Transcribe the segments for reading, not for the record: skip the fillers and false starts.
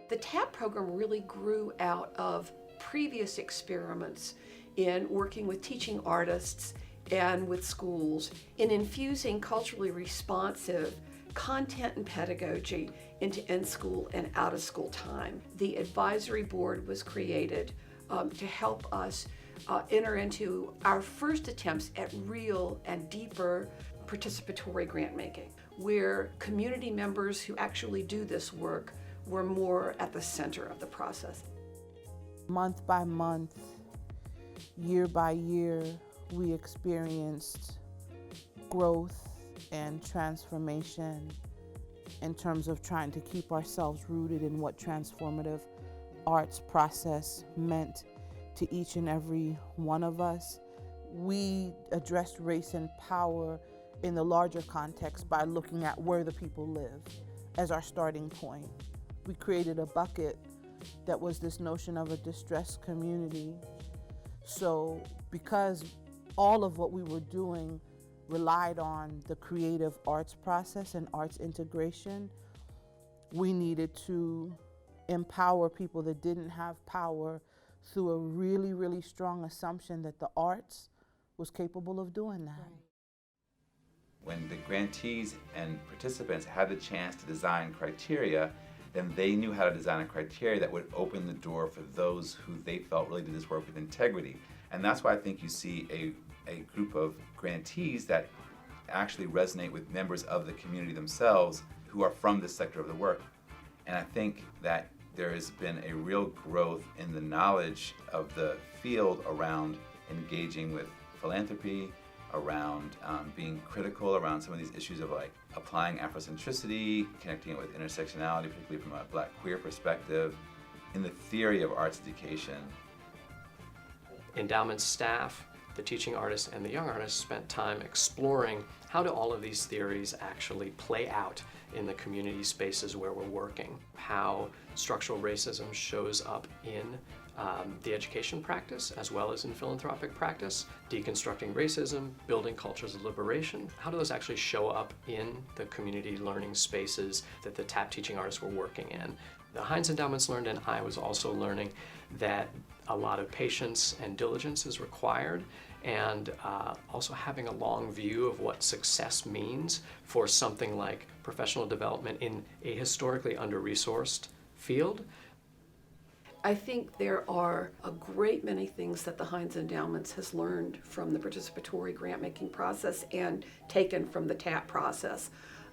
The TAP program really grew out of previous experiments in working with teaching artists and with schools in infusing culturally responsive content and pedagogy into in-school and out-of-school time. The advisory board was created to help us enter into our first attempts at real and deeper participatory grant making, where community members who actually do this work were more at the center of the process. Month by month, year by year, we experienced growth and transformation in terms of trying to keep ourselves rooted in what transformative arts process meant to each and every one of us. We addressed race and power in the larger context by looking at where the people live as our starting point. We created a bucket that was this notion of a distressed community. So because all of what we were doing relied on the creative arts process and arts integration, we needed to empower people that didn't have power through a really, really strong assumption that the arts was capable of doing that. Right. When the grantees and participants had the chance to design criteria, then they knew how to design a criteria that would open the door for those who they felt really did this work with integrity. And that's why I think you see a group of grantees that actually resonate with members of the community themselves who are from this sector of the work. And I think that there has been a real growth in the knowledge of the field around engaging with philanthropy, around being critical around some of these issues of like applying Afrocentricity, connecting it with intersectionality, particularly from a Black queer perspective, in the theory of arts education. Endowment staff, the teaching artists, and the young artists spent time exploring how do all of these theories actually play out in the community spaces where we're working, how structural racism shows up in the education practice as well as in philanthropic practice, deconstructing racism, building cultures of liberation. How do those actually show up in the community learning spaces that the TAP teaching artists were working in? The Heinz Endowments learned, and I was also learning, that a lot of patience and diligence is required, and also having a long view of what success means for something like professional development in a historically under-resourced field. I think there are a great many things that the Heinz Endowments has learned from the participatory grant-making process and taken from the TAP process.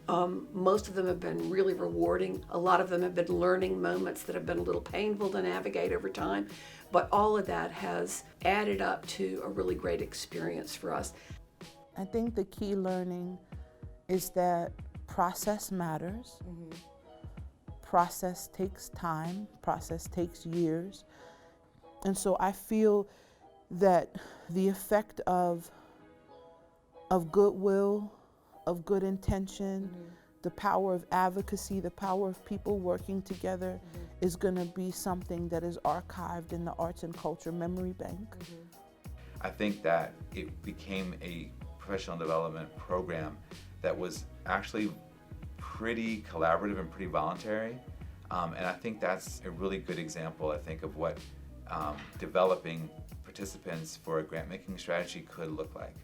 Most of them have been really rewarding. A lot of them have been learning moments that have been a little painful to navigate over time, but all of that has added up to a really great experience for us. I think the key learning is that process matters. Mm-hmm. Process takes time, process takes years. And so I feel that the effect of goodwill, of good intention, mm-hmm. the power of advocacy, the power of people working together mm-hmm. is going to be something that is archived in the Arts and Culture Memory Bank. Mm-hmm. I think that it became a professional development program that was actually pretty collaborative and pretty voluntary. And I think that's a really good example, I think, of what developing participants for a grant-making strategy could look like.